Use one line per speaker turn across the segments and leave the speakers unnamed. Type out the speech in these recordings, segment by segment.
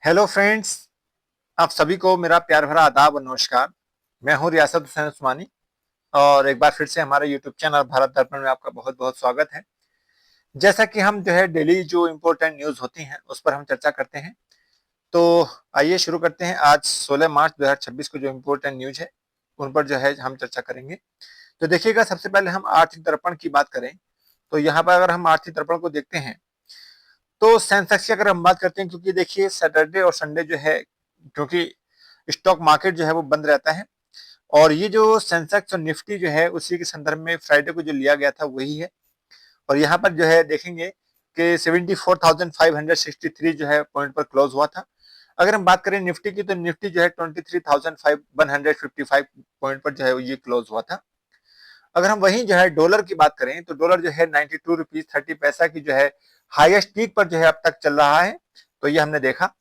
Hello friends. आप सभी को मेरा प्यार भरा आदाब और नमस्कार। मैं हूं रियासत हुसैन उस्मानी और एक बार फिर से हमारे यूट्यूब चैनल भारत दर्पण में आपका बहुत बहुत स्वागत है। जैसा कि हम जो है डेली जो इम्पोर्टेंट न्यूज होती हैं उस पर हम चर्चा करते हैं। तो आइए शुरू करते हैं। आज 16 मार्च 2026 को जो इम्पोर्टेंट न्यूज है उन पर जो है हम चर्चा करेंगे। तो देखिएगा, सबसे पहले हम आर्थिक दर्पण की बात करें तो यहाँ पर अगर हम आर्थिक दर्पण को देखते हैं तो सेंसेक्स की अगर हम बात करते हैं, क्योंकि देखिए सैटरडे और संडे जो है, क्योंकि स्टॉक मार्केट जो है वो बंद रहता है और ये जो सेंसेक्स और निफ्टी जो है उसी के संदर्भ में फ्राइडे को जो लिया गया था वही है। और यहाँ पर जो है देखेंगे कि 74,563 जो है पॉइंट पर क्लोज हुआ था। अगर हम बात करें निफ्टी की तो निफ्टी जो है 23,155 पॉइंट पर जो है ये क्लोज हुआ था। अगर हम वहीं जो है डॉलर की बात करें तो डॉलर जो है 92 रुपीज 30 पैसा की जो है हाईएस्ट पीक पर जो है अब तक चल रहा है। तो ये हमने देखा।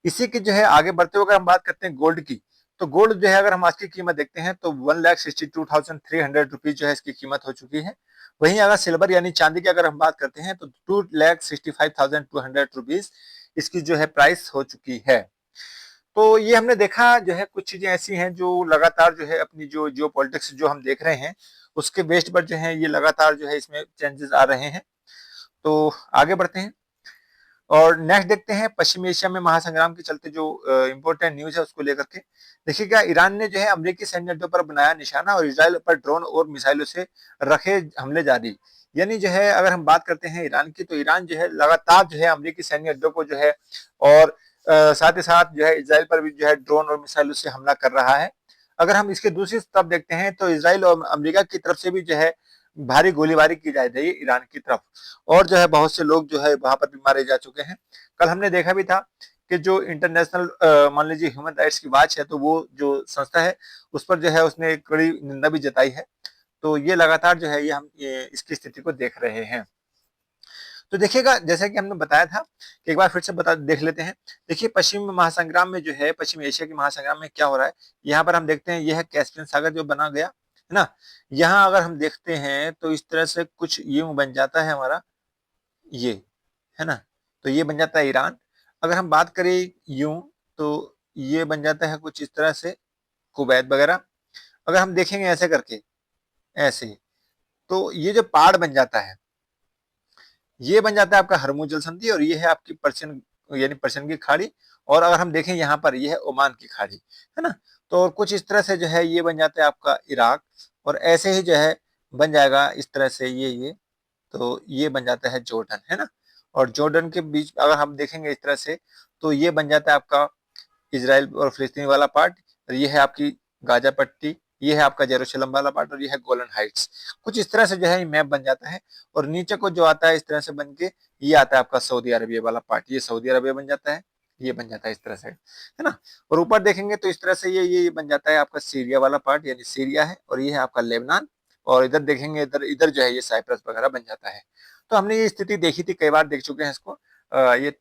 इसी की जो है आगे बढ़ते हुए अगर हम बात करते हैं गोल्ड की, तो गोल्ड जो है अगर हम आज की कीमत देखते हैं तो 1,62,300 रुपीज जो है इसकी कीमत हो चुकी है। वहीं अगर सिल्वर यानी चांदी की अगर हम बात करते हैं तो 2,65,200 रुपीज इसकी जो है प्राइस हो चुकी है। तो ये हमने देखा जो है कुछ चीजें ऐसी हैं जो लगातार जो है अपनी जो जियो पॉलिटिक्स जो हम देख रहे हैं उसके बेस्ड पर जो है ये लगातार जो है इसमें चेंजेस आ रहे हैं। तो आगे बढ़ते हैं और नेक्स्ट देखते हैं पश्चिमी एशिया में महासंग्राम के चलते जो इंपॉर्टेंट न्यूज है उसको लेकर के। देखिएगा, ईरान ने जो है अमेरिकी सैन्य अड्डों पर बनाया निशाना और इजराइल पर ड्रोन और मिसाइलों से रखे हमले जारी। यानी जो है अगर हम बात करते हैं ईरान की तो ईरान जो है लगातार जो है अमेरिकी सैन्य अड्डों को जो है और साथ ही साथ जो है इजराइल पर भी जो है ड्रोन और मिसाइलों से हमला कर रहा है। अगर हम इसके दूसरी तरफ देखते हैं तो इसराइल और अमेरिका की तरफ से भी जो है भारी गोलीबारी की जा रही है ईरान की तरफ और जो है बहुत से लोग जो है वहां पर भी मारे जा चुके हैं। कल हमने देखा भी था कि जो इंटरनेशनल मान लीजिए ह्यूमन राइट्स की वॉच है तो वो जो संस्था है उस पर जो है उसने कड़ी निंदा भी जताई है। तो ये लगातार जो है ये इसकी स्थिति को देख रहे हैं। तो देखिएगा, जैसा कि हमने बताया था कि एक बार फिर से बता देख लेते हैं। देखिए पश्चिम महासंग्राम में जो है पश्चिम एशिया के महासंग्राम में क्या हो रहा है। यहाँ पर हम देखते हैं यह है कैस्पियन सागर जो बना गया है ना। यहाँ अगर हम देखते हैं तो इस तरह से कुछ यूं बन जाता है हमारा ये, है ना। तो ये बन जाता है ईरान। अगर हम बात करें यूं तो ये बन जाता है कुछ इस तरह से कुवैत वगैरह। अगर हम देखेंगे ऐसे करके ऐसे, तो ये जो पहाड़ बन जाता है ये बन जाता है आपका हरमुज जल संधि और ये है आपकी पर्शियन यानी पर्शियन की खाड़ी। और अगर हम देखें यहाँ पर ये है ओमान की खाड़ी, है ना। तो कुछ इस तरह से जो है ये बन जाता है आपका इराक और ऐसे ही जो है बन जाएगा इस तरह से ये तो ये बन जाता है जॉर्डन, है ना। और जॉर्डन के बीच अगर हम देखेंगे इस तरह से तो ये बन जाता है आपका इजराइल और फिलिस्तीन वाला पार्ट। और ये है आपकी गाजा पट्टी, ये है आपका जेरूशलम वाला पार्ट और ये है गोलन हाइट्स। कुछ इस तरह से जो है मैप बन जाता है और नीचे को जो आता है इस तरह से बन के ये आता है आपका सऊदी अरबिया वाला पार्ट। ये सऊदी अरबिया बन जाता है, ये बन जाता है इस तरह से, है ना। और ऊपर देखेंगे तो इस तरह से ये बन जाता है आपका सीरिया वाला पार्ट, यानी सीरिया है और ये है आपका लेबनान। और इधर देखेंगे इधर इधर जो है ये साइप्रस वगैरह बन जाता है। तो हमने ये स्थिति देखी थी, कई बार देख चुके हैं इसको। ये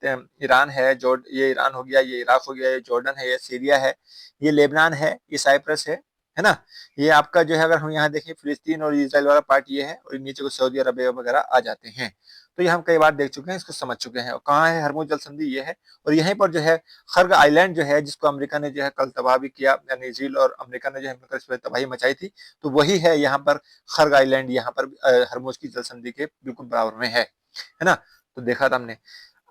ईरान है, जॉर्ड ये ईरान हो गया, ये इराक हो गया, ये जॉर्डन है, ये सीरिया है, ये लेबनान है, ये साइप्रस है ना। ये आपका जो है अगर हम यहाँ देखें फिलिस्तीन और इजराइल वाला पार्ट ये है और नीचे को सऊदी अरबिया वगैरह आ जाते हैं। तो ये हम कई बार देख चुके हैं, इसको समझ चुके हैं। और कहाँ है हरमुज जल संधि, ये है। और यहीं पर जो है खर्ग आइलैंड जो है जिसको अमेरिका ने जो है कल तबाह भी किया, यानी इजराइल और अमेरिका ने जो है मिलकर इस पर तबाही मचाई थी। तो वही है यहाँ पर खर्ग आइलैंड, यहाँ पर हरमुज की जल संधि के बिल्कुल बराबर में है ना। तो देखा था हमने।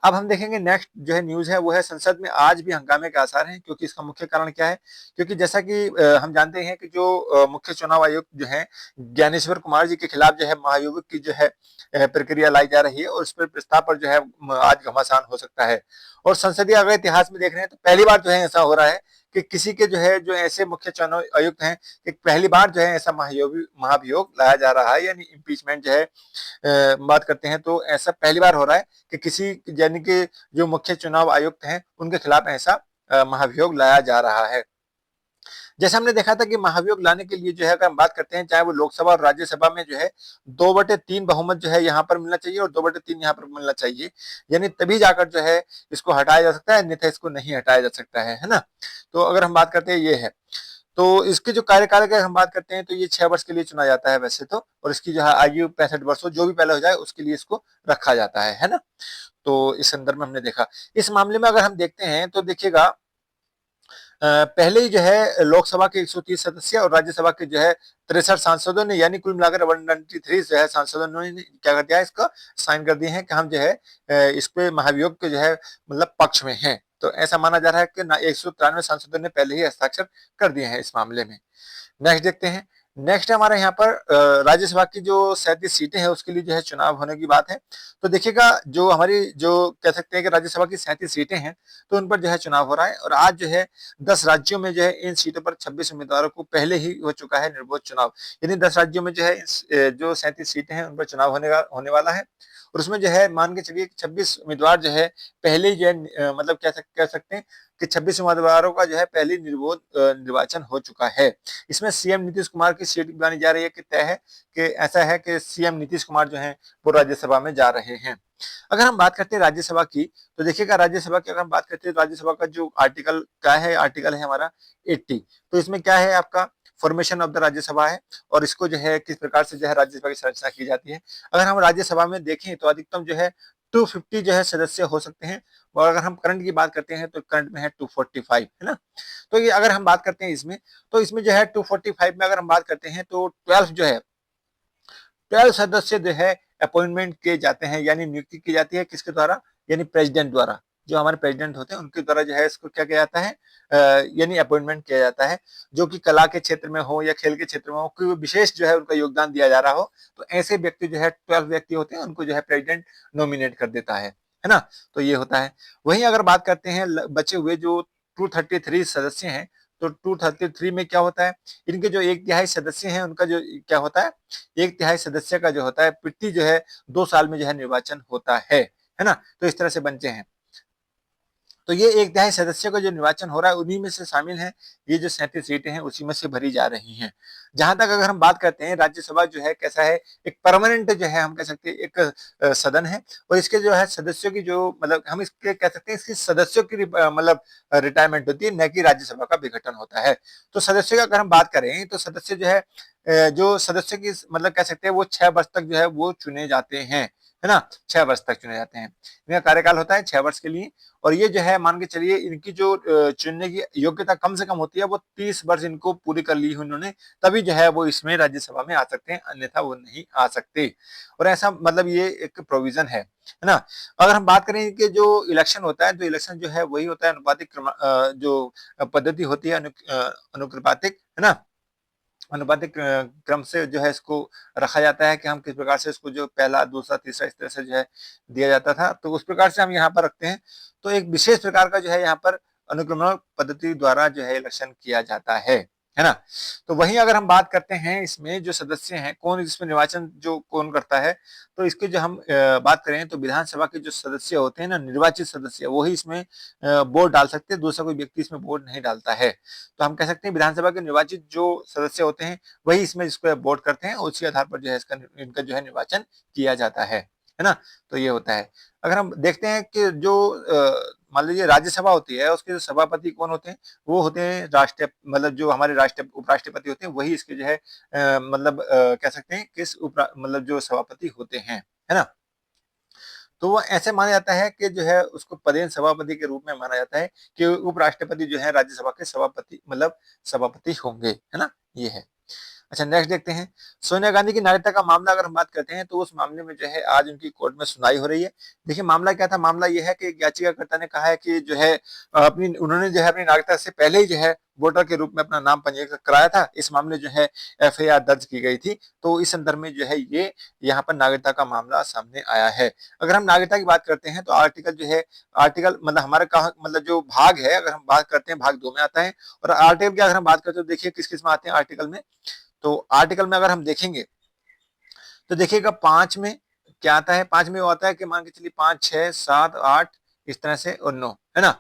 अब हम देखेंगे नेक्स्ट जो है न्यूज है वो है संसद में आज भी हंगामे के आसार हैं, क्योंकि इसका मुख्य कारण क्या है। क्योंकि जैसा कि हम जानते हैं कि जो मुख्य चुनाव आयुक्त जो है ज्ञानेश्वर कुमार जी के खिलाफ जो है महाभियोग की जो है प्रक्रिया लाई जा रही है और उस पर प्रस्ताव पर जो है आज घमासान हो सकता है। और संसदीय अगर इतिहास में देख रहे हैं तो पहली बार जो है ऐसा हो रहा है कि किसी के जो है जो ऐसे मुख्य चुनाव आयुक्त हैं कि पहली बार जो है ऐसा महाभियोग लाया जा रहा है, यानी इम्पीचमेंट जो है बात करते हैं तो ऐसा पहली बार हो रहा है कि किसी यानी कि जो मुख्य चुनाव आयुक्त हैं उनके खिलाफ ऐसा महाभियोग लाया जा रहा है। जैसे हमने देखा था कि महाभियोग लाने के लिए जो है अगर हम बात करते हैं चाहे वो लोकसभा और राज्यसभा में जो है 2/3 बहुमत जो है यहाँ पर मिलना चाहिए और 2/3 यहाँ पर मिलना चाहिए। यानी तभी जाकर जो है इसको हटाया जा सकता है, अन्यथा इसको नहीं हटाया जा सकता है ना। तो अगर हम बात करते हैं ये है। तो इसके जो कार्यकाल की हम बात करते हैं तो ये 6 वर्ष के लिए चुना जाता है वैसे तो। और इसकी जो है आयु 65 वर्ष हो, जो भी पहले हो जाए उसके लिए इसको रखा जाता है ना। तो इस संदर्भ में हमने देखा। इस मामले में अगर हम देखते हैं तो देखिएगा पहले ही जो है लोकसभा के 130 सदस्य और राज्यसभा के जो है 63 सांसदों ने, यानी कुल मिलाकर 193 जो है सांसदों ने क्या कर दिया, इसका साइन कर दिए हैं कि हम जो है इस पे महाभियोग के जो है मतलब पक्ष में हैं। तो ऐसा माना जा रहा है कि 193 सांसदों ने पहले ही हस्ताक्षर कर दिए हैं इस मामले में। नेक्स्ट देखते हैं। नेक्स्ट हमारे यहाँ पर राज्यसभा की जो 37 सीटें हैं उसके लिए जो है चुनाव होने की बात है। तो देखिएगा जो हमारी जो कह सकते हैं कि राज्यसभा की 37 सीटें हैं तो उन पर जो है चुनाव हो रहा है और आज जो है 10 राज्यों में जो है इन सीटों पर 26 उम्मीदवारों को पहले ही हो चुका है निर्बाध चुनाव। यानी 10 राज्यों में जो है जो 37 सीटें हैं उन पर चुनाव होने वाला है और उसमें जो है मान के चलिए 26 उम्मीदवार जो है पहले ही जो है मतलब कह सकते हैं कि 26 उम्मीदवारों का जो है पहले निर्बाध निर्वाचन हो चुका है। इसमें सीएम नीतीश कुमार की सीट बनाई जा रही है कि तय है कि ऐसा है कि सीएम नीतीश कुमार जो है वो राज्यसभा में जा रहे हैं। अगर हम बात करते हैं राज्यसभा की तो देखिएगा राज्यसभा की अगर हम बात करते हैं तो राज्यसभा का जो आर्टिकल क्या है, आर्टिकल है हमारा 80। तो इसमें क्या है आपका फॉर्मेशन ऑफ द राज्यसभा है और इसको जो है किस प्रकार से जो है राज्यसभा की संरचना की जाती है। अगर हम राज्यसभा में देखें तो अधिकतम जो है 250 जो है सदस्य हो सकते हैं और अगर हम करंट की बात करते हैं तो करंट में है 245, है ना। तो ये अगर हम बात करते हैं इसमें तो इसमें जो है 245 में अगर हम बात करते हैं तो 12 जो है 12 सदस्य जो है अपॉइंटमेंट किए जाते हैं, यानी नियुक्ति की जाती है किसके द्वारा, यानी प्रेसिडेंट द्वारा। जो हमारे प्रेसिडेंट होते हैं उनके द्वारा जो है इसको क्या किया जाता है यानी अपॉइंटमेंट किया जाता है, जो कि कला के क्षेत्र में हो या खेल के क्षेत्र में हो, कोई विशेष जो है उनका योगदान दिया जा रहा हो। तो ऐसे व्यक्ति जो है 12 व्यक्ति होते हैं उनको जो है प्रेसिडेंट नॉमिनेट कर देता है ना। तो ये होता है। वहीं अगर बात करते हैं बचे हुए जो 233 सदस्य हैं तो 233 में क्या होता है, इनके जो 1/3 सदस्य हैं उनका जो क्या होता है, 1/3 सदस्य का जो होता है प्रति जो है 2 साल में जो है निर्वाचन होता है ना। तो इस तरह से बनते हैं। तो ये 1/3 सदस्य का जो निर्वाचन हो रहा है उन्हीं में से शामिल है। ये जो 37 सीटें हैं उसी में से भरी जा रही हैं। जहां तक अगर हम बात करते हैं राज्यसभा जो है कैसा है, एक परमानेंट जो है हम कह सकते हैं एक सदन है और इसके जो है सदस्यों की जो मतलब हम इसके कह सकते हैं इसकी सदस्यों की मतलब रिटायरमेंट होती है, न कि राज्यसभा का विघटन होता है। तो सदस्यों की अगर हम बात करें तो सदस्य जो है जो सदस्य की मतलब कह सकते हैं वो 6 वर्ष तक जो है वो चुने जाते हैं, है ना। 6 वर्ष तक चुने जाते हैं। इनका कार्यकाल होता है 6 वर्ष के लिए और ये जो है मान के चलिए इनकी जो चुनने की योग्यता कम से कम होती है वो 30 वर्ष इनको पूरी कर ली है उन्होंने, तभी जो है वो इसमें राज्यसभा में आ सकते हैं, अन्यथा वो नहीं आ सकते। और ऐसा मतलब ये एक प्रोविजन है ना। अगर हम बात करें कि जो इलेक्शन होता है तो इलेक्शन जो है वही होता है अनुपातिक जो पद्धति होती है अनुक्रपातिक, है ना। अनुपातिक क्रम से जो है इसको रखा जाता है कि हम किस प्रकार से इसको जो पहला, दूसरा, तीसरा इस तरह से जो है दिया जाता था, तो उस प्रकार से हम यहाँ पर रखते हैं। तो एक विशेष प्रकार का जो है यहाँ पर अनुक्रमण पद्धति द्वारा जो है इलेक्शन किया जाता है ना। तो वहीं अगर हम बात करते हैं इसमें जो सदस्य हैं कौन इसमें निर्वाचन जो कौन करता है, तो इसके जो हम बात करें तो विधानसभा के जो सदस्य होते हैं ना, निर्वाचित सदस्य, वही इसमें वोट डाल सकते हैं, दूसरा कोई व्यक्ति इसमें वोट नहीं डालता है। तो हम कह सकते हैं विधानसभा के निर्वाचित जो सदस्य होते हैं वही इसमें इसको वोट करते हैं और उसी आधार पर जो है इसका इनका जो है निर्वाचन किया जाता है ना। तो ये होता है। अगर हम देखते हैं कि जो मान लीजिए राज्यसभा होती है उसके जो सभापति कौन होते हैं, वो होते हैं राष्ट्रीय मतलब जो हमारे राष्ट्रीय उपराष्ट्रपति होते हैं वही इसके जो है मतलब कह सकते हैं किस मतलब जो सभापति होते हैं, है ना। तो वो ऐसे माना जाता है कि जो है उसको पदेन सभापति के रूप में माना जाता है कि उपराष्ट्रपति जो है राज्यसभा के सभापति मतलब सभापति होंगे, है ना। ये है। अच्छा नेक्स्ट देखते हैं। सोनिया गांधी की नागरिकता का मामला अगर हम बात करते हैं तो उस मामले में जो है आज उनकी कोर्ट में सुनवाई हो रही है। देखिए मामला क्या था, मामला ये है कि एक याचिकाकर्ता ने कहा है कि जो है अपनी उन्होंने जो है अपनी नागरिकता से पहले ही जो है वोटर के रूप में अपना नाम पंजीकृत कराया था। इस मामले जो है एफआईआर दर्ज की गई थी। तो इस संदर्भ में जो है ये यहाँ पर नागरिकता का मामला सामने आया है। अगर हम नागरिकता की बात करते हैं तो आर्टिकल जो है आर्टिकल मतलब हमारे कहा मतलब जो भाग है अगर हम बात करते हैं भाग 2 में आता है और आर्टिकल की अगर हम बात करते हैं तो देखिए किस किस में आते हैं आर्टिकल में। तो आर्टिकल में अगर हम देखेंगे तो देखिएगा 5 में क्या आता है, 5 में वो आता है कि मान के चलिए 5, 6, 7, 8 इस तरह से और 9, है ना।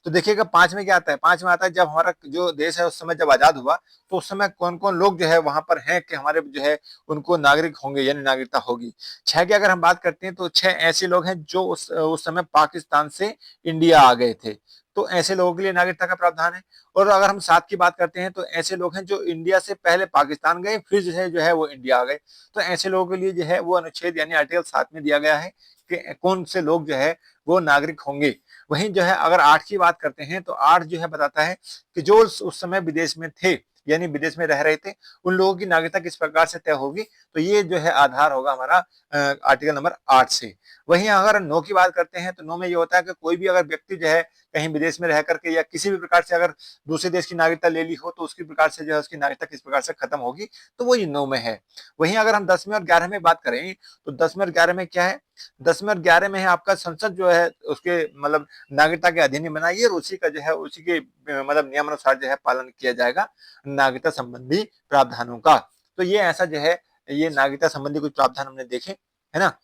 तो देखिएगा 5 में क्या आता है, 5 में आता है जब हमारा जो देश है उस समय जब आजाद हुआ तो उस समय कौन कौन लोग जो है वहां पर हैं कि हमारे जो है उनको नागरिक होंगे यानी नागरिकता होगी। 6 की अगर हम बात करते हैं तो 6 ऐसे लोग हैं जो उस समय पाकिस्तान से इंडिया आ गए थे, तो ऐसे लोगों के लिए नागरिकता का प्रावधान है। और अगर हम 7 की बात करते हैं तो ऐसे लोग हैं जो इंडिया से पहले पाकिस्तान गए फिर जो है वो इंडिया आ गए। तो ऐसे लोगों के लिए जो है वो अनुच्छेद यानी आर्टिकल 7 में दिया गया है कौन से लोग जो है वो नागरिक होंगे। वहीं जो है अगर 8 की बात करते हैं तो 8 जो है बताता है कि जो उस समय विदेश में थे, यानी विदेश में रह रहे थे, उन लोगों की नागरिकता किस प्रकार से तय होगी। तो ये जो है आधार होगा हमारा आर्टिकल नंबर 8 से। वहीं अगर 9 की बात करते हैं तो 9 में ये होता है कि कोई भी अगर व्यक्ति जो है कहीं विदेश में रह करके या किसी भी प्रकार से अगर दूसरे देश की नागरिकता ले ली हो तो उसकी प्रकार से जो है उसकी नागरिकता किस प्रकार से खत्म होगी, तो वो ये 9 में है। वहीं अगर हम 10वें और 11वें में बात करें तो 10वें और 11वें में क्या है, 10वें और 11वें में है आपका संसद जो है उसके मतलब नागरिकता के अधिनियम बनाइए और उसी का जो है उसी के मतलब नियमानुसार जो है पालन किया जाएगा नागरिकता संबंधी प्रावधानों का। तो ये ऐसा जो है ये नागरिकता संबंधी कुछ प्रावधान हमने देखे, है ना।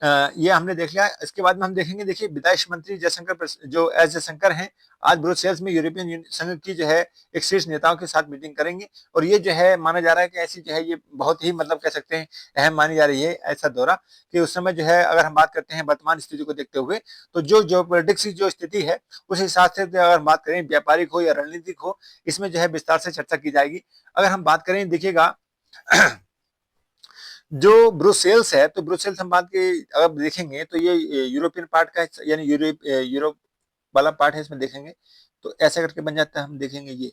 ये हमने देख लिया। इसके बाद में हम देखेंगे, देखिए विदेश मंत्री जयशंकर जो एस जयशंकर हैं आज ब्रुसेल्स में यूरोपियन संघ की जो है एक शीर्ष नेताओं के साथ मीटिंग करेंगे और ये जो है माना जा रहा है कि ऐसी जो है ये बहुत ही मतलब कह सकते हैं अहम मानी जा रही है ऐसा दौरा कि उस समय जो है अगर हम बात करते हैं वर्तमान स्थिति को देखते हुए तो जो पॉलिटिक्स की जो स्थिति है उस हिसाब से अगर बात करें व्यापारिक हो या रणनीतिक हो इसमें जो है विस्तार से चर्चा की जाएगी। अगर हम बात करें देखिएगा जो ब्रुसेल्स है तो ब्रुसेल्स हम बात की अगर देखेंगे तो ये यूरोपियन पार्ट का यानी यूरोप वाला पार्ट है। इसमें देखेंगे तो ऐसा करके बन जाता है, हम देखेंगे ये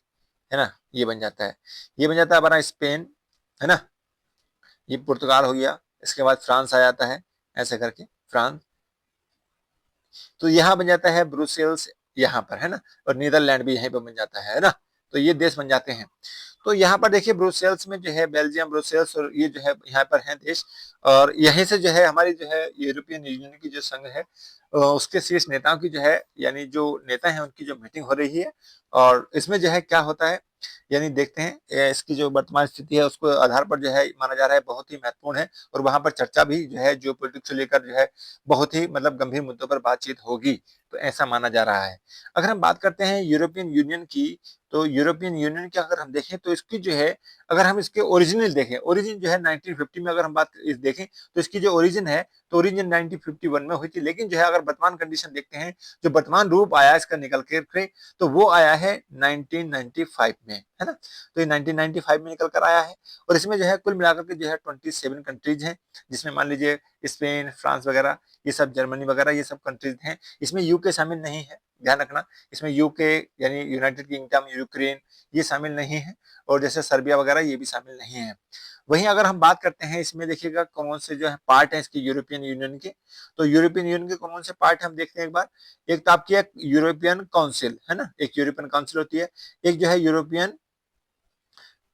है ना, ये बन जाता है, ये बन जाता है हमारा स्पेन, है ना, ये पुर्तगाल हो गया, इसके बाद फ्रांस आ जाता है ऐसे करके फ्रांस, तो यहाँ बन जाता है ब्रुसेल्स यहाँ पर, है ना, और नीदरलैंड भी यहीं पर बन जाता है ना, तो ये देश बन जाते हैं। तो यहाँ पर देखिए ब्रुसेल्स में जो है बेल्जियम, ब्रुसेल्स और ये जो है यहाँ पर हैं देश और यहीं से जो है हमारी जो है यूरोपियन यूनियन की जो संघ है उसके शीर्ष नेताओं की जो है यानी जो नेता है उनकी जो मीटिंग हो रही है और इसमें जो है क्या होता है यानी देखते हैं इसकी जो वर्तमान स्थिति है उसको आधार पर जो है माना जा रहा है बहुत ही महत्वपूर्ण है और वहां पर चर्चा भी जो है जियो पॉलिटिक्स को लेकर जो है बहुत ही मतलब गंभीर मुद्दों पर बातचीत होगी, तो ऐसा माना जा रहा है। अगर हम बात करते हैं यूरोपियन यूनियन की तो यूरोपियन यूनियन की अगर हम देखें तो इसकी जो है अगर हम इसके ओरिजिनल देखें, ओरिजिन जो है 1950 में अगर हम बात देखें तो इसकी जो ओरिजिन है तो ओरिजिन 1951 में हुई थी, लेकिन जो है अगर वर्तमान कंडीशन देखते हैं जो वर्तमान रूप आया इसका निकल के तो वो आया है 1995 में, है ना, तो ये 1995 में निकल कर आया है और इसमें जो है कुल मिलाकर के जो है 27 कंट्रीज हैं जिसमें मान लीजिए स्पेन, फ्रांस वगैरह ये सब, जर्मनी वगैरह ये सब कंट्रीज हैं। इसमें यूके शामिल नहीं है, ध्यान रखना, इसमें यूके यानी यूनाइटेड किंगडम, यूक्रेन ये शामिल नहीं है और जैसे सर्बिया वगैरह ये भी शामिल नहीं है। वहीं अगर हम बात करते हैं इसमें देखिएगा कौन से जो है पार्ट है इसकी यूरोपियन यूनियन के, तो यूरोपियन यूनियन के कौन से पार्ट हम देखते हैं एक बार। एक तो आपकी एक यूरोपियन काउंसिल, है ना, एक यूरोपियन काउंसिल होती है, एक जो है यूरोपियन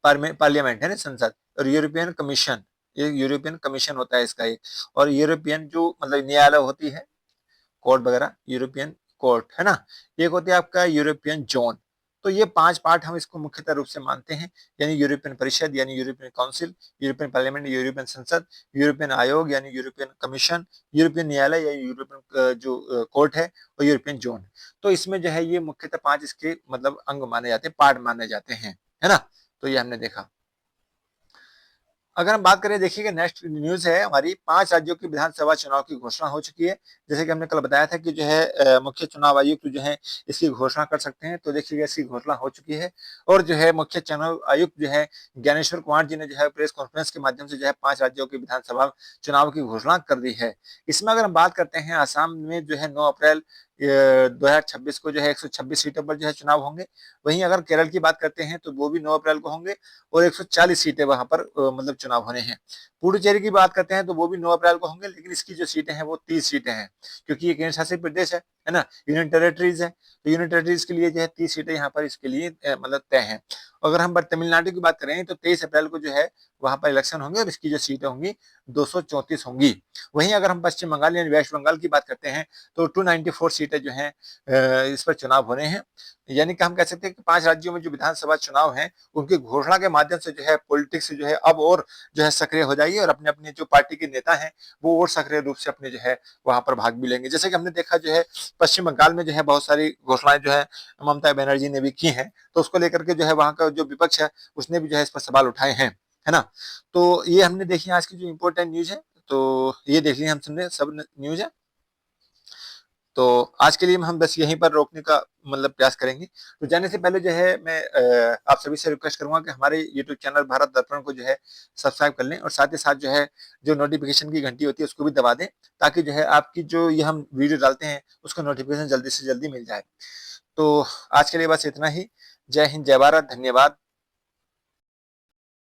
पार्लियामेंट है ना संसद, और यूरोपियन कमीशन, ये यूरोपियन कमीशन होता है इसका एक, और यूरोपियन जो मतलब न्यायालय होती है कोर्ट वगैरह, यूरोपियन कोर्ट, है ना, एक होती है आपका यूरोपियन जोन। तो ये 5 पार्ट हम इसको मुख्यतः रूप से मानते हैं, यानी यूरोपियन परिषद यानी European council, European parliament European संसद, यूरोपियन आयोग यानी यूरोपियन कमीशन, यूरोपियन न्यायालय या यूरोपियन जो कोर्ट है और यूरोपियन जोन। तो इसमें जो है ये मुख्यतः 5 इसके मतलब अंग माने जाते हैं, पार्ट माने जाते हैं, है ना, तो ये हमने देखा। अगर हम बात करें देखिएगा नेक्स्ट न्यूज है हमारी, 5 राज्यों की विधानसभा चुनाव की घोषणा हो चुकी है। जैसे कि हमने कल बताया था कि जो है मुख्य चुनाव आयुक्त जो है इसकी घोषणा कर सकते हैं, तो देखिएगा इसकी घोषणा हो चुकी है और जो है मुख्य चुनाव आयुक्त जो है ज्ञानेश्वर कुमार जी ने जो है प्रेस कॉन्फ्रेंस के माध्यम से जो है 5 राज्यों की विधानसभा चुनाव की घोषणा कर दी है। इसमें अगर हम बात करते हैं आसाम में जो है 9 अप्रैल 2026 को जो है 126 सीटों पर जो है चुनाव होंगे। वहीं अगर केरल की बात करते हैं तो वो भी 9 अप्रैल को होंगे और 140 सीटें वहां पर मतलब चुनाव होने हैं। पुडुचेरी की बात करते हैं तो वो भी 9 अप्रैल को होंगे, लेकिन इसकी जो सीटें हैं वो 30 सीटें हैं क्योंकि ये केंद्र शासित प्रदेश है ना, यूनियन टेरिटरीज है, तो यूनियन टेरिटरीज के लिए जो है 30 सीटें यहाँ पर इसके लिए मतलब तय हैं। अगर हम तमिलनाडु की बात करें तो 23 अप्रैल को जो है वहां पर इलेक्शन होंगे और इसकी जो सीटें होंगी 234 होंगी। वहीं अगर हम पश्चिम बंगाल यानी वेस्ट बंगाल की बात करते हैं तो 294 सीटें जो हैं इस पर चुनाव होने हैं। यानी कि हम कह सकते हैं कि 5 राज्यों में जो विधानसभा चुनाव हैं उनकी घोषणा के माध्यम से जो है पॉलिटिक्स जो है अब और जो है सक्रिय हो जाएगी और अपने अपने जो पार्टी के नेता हैं वो और सक्रिय रूप से अपने जो है वहां पर भाग भी लेंगे। जैसे कि हमने देखा जो है पश्चिम बंगाल में जो है बहुत सारी घोषणाएं जो है ममता बनर्जी ने भी की हैं, तो उसको लेकर के जो है वहां का जो विपक्ष है उसने भी जो है इस पर सवाल उठाए हैं, है ना। तो ये हमने देखी आज की जो इम्पोर्टेंट न्यूज है, तो ये देख ली हम सबने सब न्यूज है। तो आज के लिए हम बस यहीं पर रोकने का मतलब प्रयास करेंगे। तो जाने से पहले जो है मैं आप सभी से रिक्वेस्ट करूँगा कि हमारे यूट्यूब चैनल भारत दर्पण को जो है सब्सक्राइब कर लें और साथ ही साथ जो है जो नोटिफ़िकेशन की घंटी होती है उसको भी दबा दें, ताकि जो है आपकी जो ये हम वीडियो डालते हैं उसका नोटिफ़िकेशन जल्दी से जल्दी मिल जाए। तो आज के लिए बस इतना ही। जय हिंद, जय भारत, धन्यवाद।